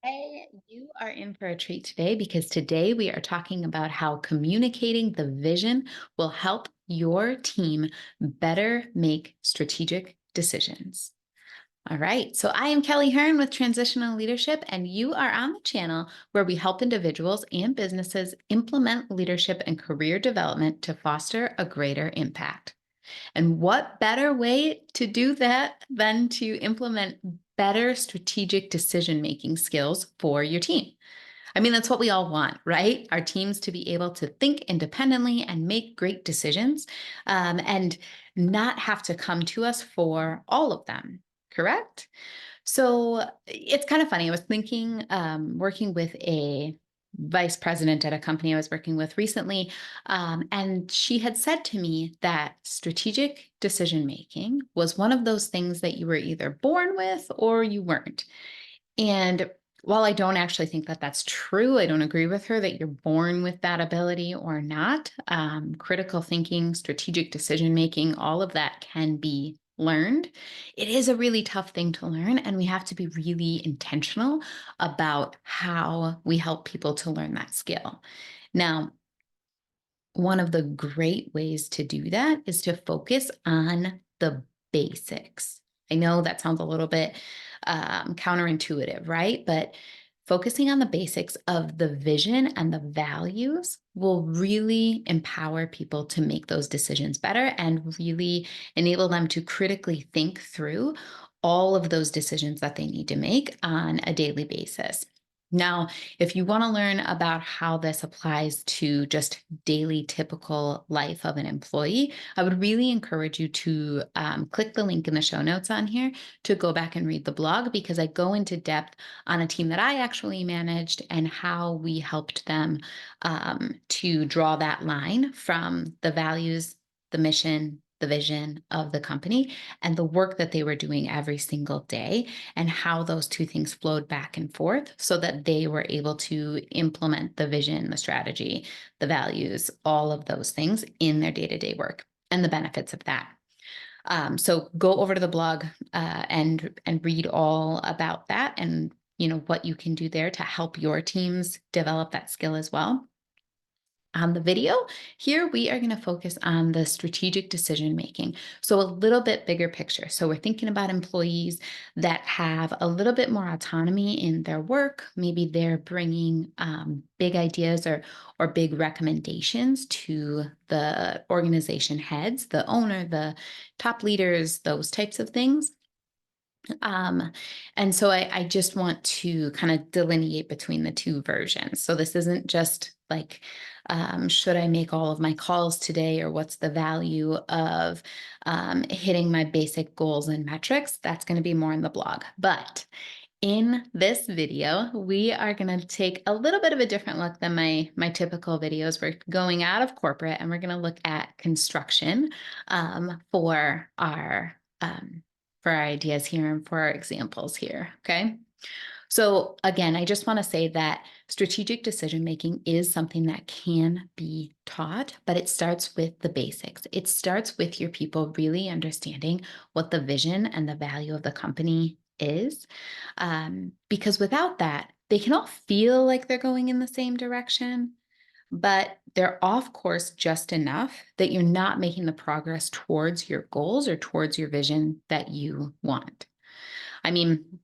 Hey, you are in for a treat today because today we are talking about how communicating the vision will help your team better make strategic decisions. All right, so I am Kelly Hearn with Transitional Leadership, and you are on the channel where we help individuals and businesses implement leadership and career development to foster a greater impact. And what better way to do that than to implement better strategic decision making skills for your team? I mean, that's what we all want, right? Our teams to be able to think independently and make great decisions and not have to come to us for all of them, correct? So it's kind of funny. I was thinking, working with a vice president at a company I was working with recently, and she had said to me that strategic decision making was one of those things that you were either born with or you weren't. And while I don't actually think that that's true, I don't agree with her that you're born with that ability or not. Critical thinking, strategic decision making, all of that can be learned. It is a really tough thing to learn, and we have to be really intentional about how we help people to learn that skill. Now, one of the great ways to do that is to focus on the basics. I know that sounds a little bit counterintuitive, right? But focusing on the basics of the vision and the values will really empower people to make those decisions better and really enable them to critically think through all of those decisions that they need to make on a daily basis. Now, if you want to learn about how this applies to just daily typical life of an employee, I would really encourage you to click the link in the show notes on here to go back and read the blog because I go into depth on a team that I actually managed and how we helped them to draw that line from the values, the mission, the vision of the company, and the work that they were doing every single day, and how those two things flowed back and forth so that they were able to implement the vision, the strategy, the values, all of those things in their day to day work and the benefits of that. So go over to the blog and read all about that and what you can do there to help your teams develop that skill as well. On the video, here we are going to focus on the strategic decision making. So, a little bit bigger picture. So, we're thinking about employees that have a little bit more autonomy in their work. Maybe they're bringing big ideas or big recommendations to the organization heads, the owner, the top leaders, those types of things. Um, and so I just want to kind of delineate between the two versions. So this isn't just like, should I make all of my calls today, or what's the value of hitting my basic goals and metrics? That's going to be more in the blog. But in this video, we are going to take a little bit of a different look than my typical videos. We're going out of corporate and we're going to look at construction for our ideas here and for our examples here. Okay. So again, I just want to say that strategic decision making is something that can be taught, but it starts with the basics. It starts with your people really understanding what the vision and the value of the company is. Because without that, they can all feel like they're going in the same direction, but they're off course just enough that you're not making the progress towards your goals or towards your vision that you want. I mean,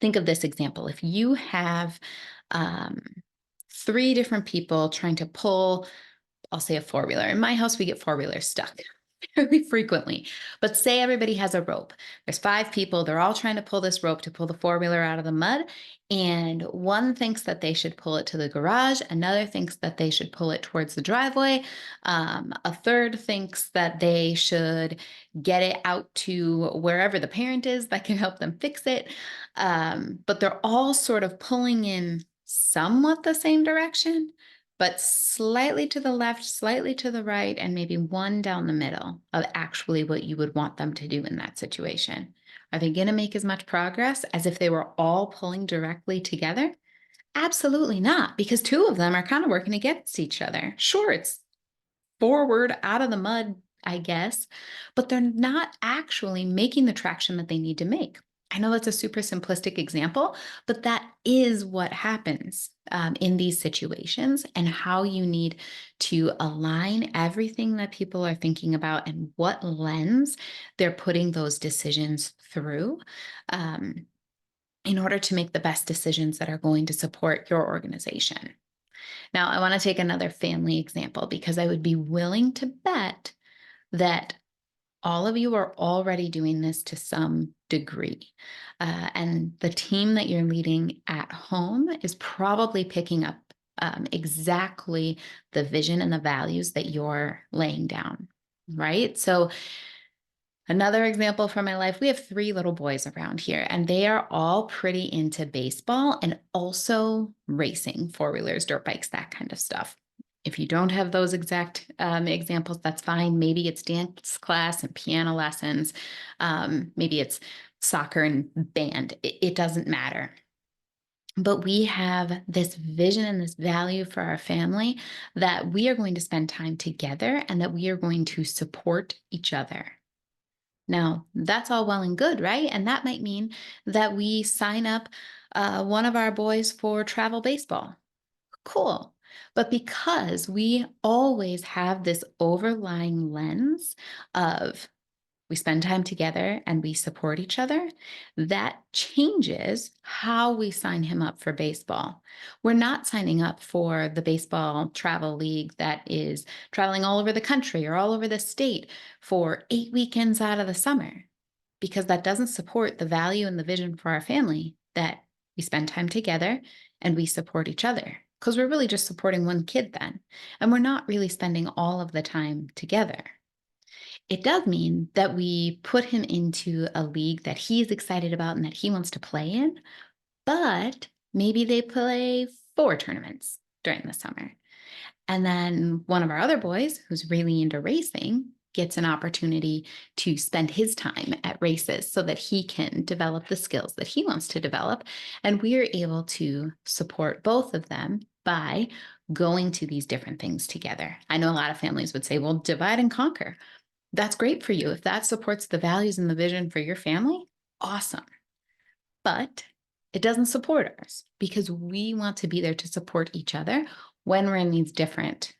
think of this example. If you have um, three different people trying to pull, I'll say a four wheeler. In my house, we get four wheelers stuck fairly frequently. But say everybody has a rope. There's five people. They're all trying to pull this rope to pull the four wheeler out of the mud. And one thinks that they should pull it to the garage. Another thinks that they should pull it towards the driveway. A third thinks that they should get it out to wherever the parent is that can help them fix it. But they're all sort of pulling in somewhat the same direction, but slightly to the left, slightly to the right, and maybe one down the middle of actually what you would want them to do in that situation. Are they going to make as much progress as if they were all pulling directly together? Absolutely not, because two of them are kind of working against each other. Sure, it's forward out of the mud, I guess, but they're not actually making the traction that they need to make. I know that's a super simplistic example, but that is what happens in these situations, and how you need to align everything that people are thinking about and what lens they're putting those decisions through, um, in order to make the best decisions that are going to support your organization. Now, I want to take another family example because I would be willing to bet that all of you are already doing this to some degree. And the team that you're leading at home is probably picking up exactly the vision and the values that you're laying down, right? So, another example from my life, we have three little boys around here, and they are all pretty into baseball and also racing, four-wheelers, dirt bikes, that kind of stuff. If you don't have those exact examples, that's fine. Maybe it's dance class and piano lessons. Maybe it's soccer and band. It doesn't matter. But we have this vision and this value for our family that we are going to spend time together and that we are going to support each other. Now, that's all well and good, right? And that might mean that we sign up one of our boys for travel baseball. Cool. But because we always have this overlying lens of we spend time together and we support each other, that changes how we sign him up for baseball. We're not signing up for the baseball travel league that is traveling all over the country or all over the state for 8 weekends out of the summer, because that doesn't support the value and the vision for our family that we spend time together and we support each other. Because we're really just supporting one kid then, and we're not really spending all of the time together. It does mean that we put him into a league that he's excited about and that he wants to play in, but maybe they play 4 tournaments during the summer. And then one of our other boys, who's really into racing, gets an opportunity to spend his time at races so that he can develop the skills that he wants to develop. And we are able to support both of them by going to these different things together. I know a lot of families would say, well, divide and conquer. That's great for you. If that supports the values and the vision for your family, awesome. But it doesn't support ours because we want to be there to support each other when we're in these different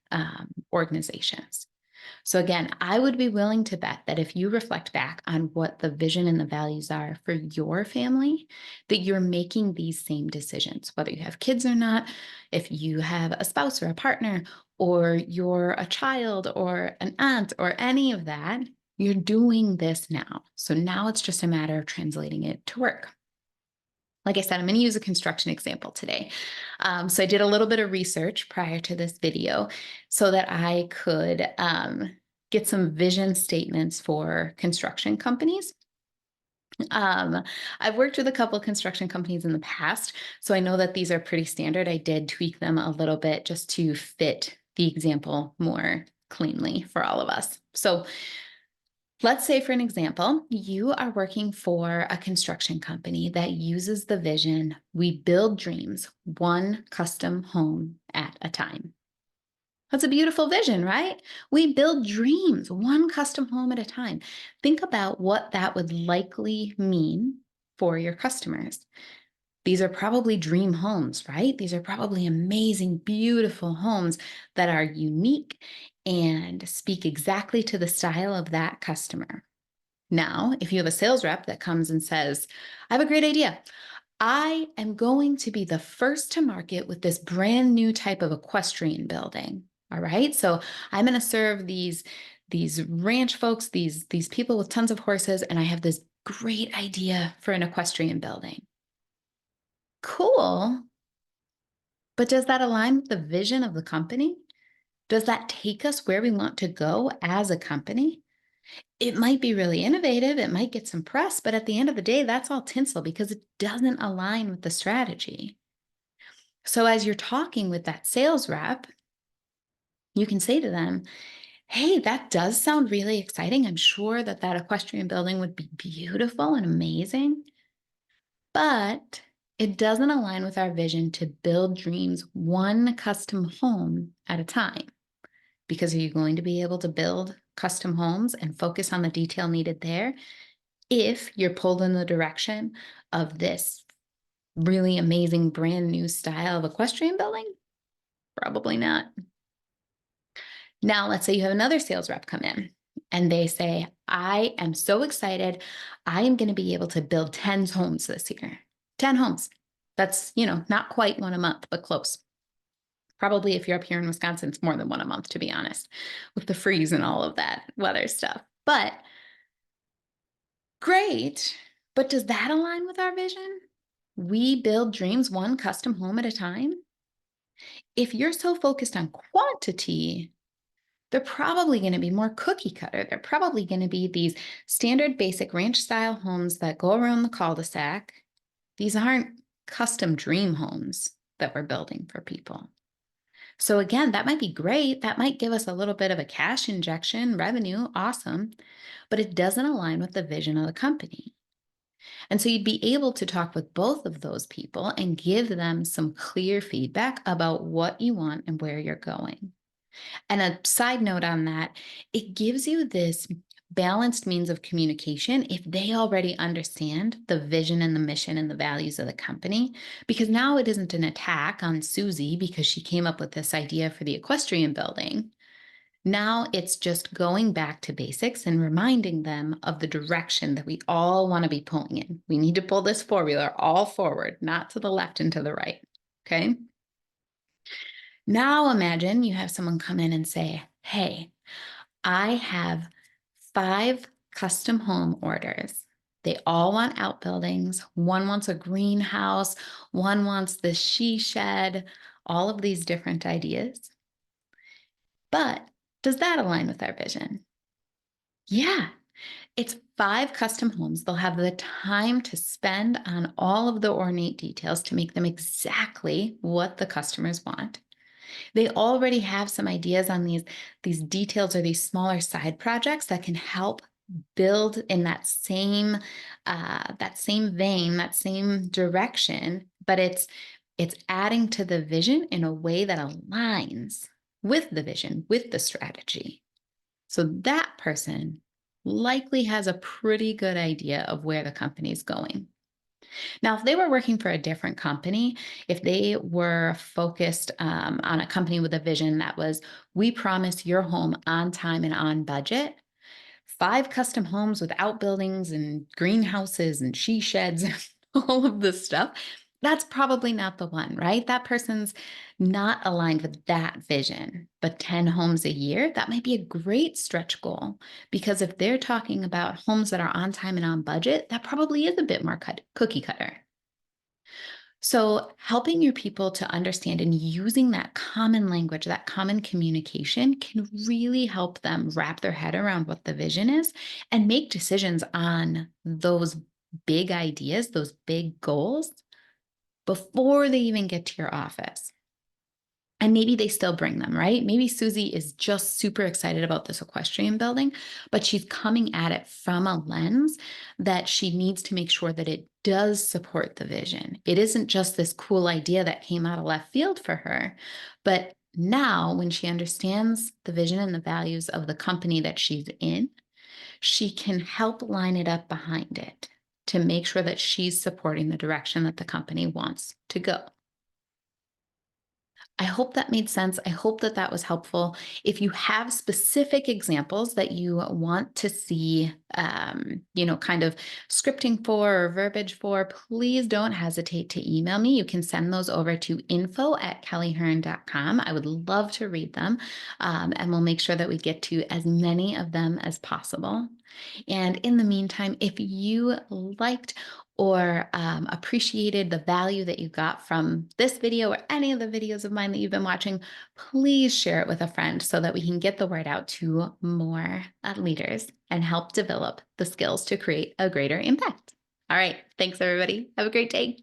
organizations. So, again, I would be willing to bet that if you reflect back on what the vision and the values are for your family, that you're making these same decisions, whether you have kids or not, if you have a spouse or a partner, or you're a child or an aunt or any of that, you're doing this now. So now it's just a matter of translating it to work. Like I said, I'm going to use a construction example today. So I did a little bit of research prior to this video so that I could get some vision statements for construction companies. Um, I've worked with a couple of construction companies in the past, so I know that these are pretty standard. I did tweak them a little bit just to fit the example more cleanly for all of us. So let's say, for an example, you are working for a construction company that uses the vision, we build dreams, one custom home at a time. That's a beautiful vision, right? We build dreams, one custom home at a time. Think about what that would likely mean for your customers. These are probably dream homes, right? These are probably amazing, beautiful homes that are unique and speak exactly to the style of that customer. Now, if you have a sales rep that comes and says, I have a great idea. I am going to be the first to market with this brand new type of equestrian building. All right. So I'm going to serve these ranch folks, these people with tons of horses, and I have this great idea for an equestrian building. Cool. But does that align with the vision of the company? Does that take us where we want to go as a company? It might be really innovative, it might get some press, but at the end of the day, that's all tinsel because it doesn't align with the strategy. So as you're talking with that sales rep, you can say to them, hey, that does sound really exciting. I'm sure that that equestrian building would be beautiful and amazing, but it doesn't align with our vision to build dreams one custom home at a time. Because are you going to be able to build custom homes and focus on the detail needed there? If you're pulled in the direction of this really amazing brand new style of equestrian building, probably not. Now, let's say you have another sales rep come in and they say, I am so excited. I am going to be able to build 10 homes this year. 10 homes. That's, not quite one a month, but close. Probably if you're up here in Wisconsin, it's more than one a month, to be honest, with the freeze and all of that weather stuff. But great. But does that align with our vision? We build dreams one custom home at a time. If you're so focused on quantity, they're probably going to be more cookie cutter. They're probably going to be these standard basic ranch style homes that go around the cul-de-sac. These aren't custom dream homes that we're building for people. So again, that might be great. That might give us a little bit of a cash injection, revenue, awesome, but it doesn't align with the vision of the company. And so you'd be able to talk with both of those people and give them some clear feedback about what you want and where you're going. And a side note on that, it gives you this balanced means of communication if they already understand the vision and the mission and the values of the company, because now it isn't an attack on Susie because she came up with this idea for the equestrian building. Now it's just going back to basics and reminding them of the direction that we all want to be pulling in. We need to pull this four-wheeler all forward, not to the left and to the right. Okay. Now imagine you have someone come in and say, hey, I have 5 custom home orders. They all want outbuildings. One wants a greenhouse. One wants the she shed, all of these different ideas. But does that align with our vision? Yeah, it's 5 custom homes. They'll have the time to spend on all of the ornate details to make them exactly what the customers want. They already have some ideas on these details or these smaller side projects that can help build in that same vein, that same direction, but it's adding to the vision in a way that aligns with the vision, with the strategy. So that person likely has a pretty good idea of where the company's going. Now, if they were working for a different company, if they were focused on a company with a vision that was, we promise your home on time and on budget, 5 custom homes with outbuildings and greenhouses and she sheds, all of this stuff, that's probably not the one, right? That person's not aligned with that vision. But 10 homes a year, that might be a great stretch goal, because if they're talking about homes that are on time and on budget, that probably is a bit more cookie cutter. So, helping your people to understand and using that common language, that common communication can really help them wrap their head around what the vision is and make decisions on those big ideas, those big goals before they even get to your office. And maybe they still bring them, right? Maybe Susie is just super excited about this equestrian building, but she's coming at it from a lens that she needs to make sure that it does support the vision. It isn't just this cool idea that came out of left field for her, but now when she understands the vision and the values of the company that she's in, she can help line it up behind it to make sure that she's supporting the direction that the company wants to go. I hope that made sense. I hope that that was helpful. If you have specific examples that you want to see, kind of scripting for or verbiage for, please don't hesitate to email me. You can send those over to info@kellyhearn.com. I would love to read them, and we'll make sure that we get to as many of them as possible. And in the meantime, if you liked or appreciated the value that you got from this video or any of the videos of mine that you've been watching, please share it with a friend so that we can get the word out to more leaders and help develop the skills to create a greater impact. All right. Thanks, everybody. Have a great day.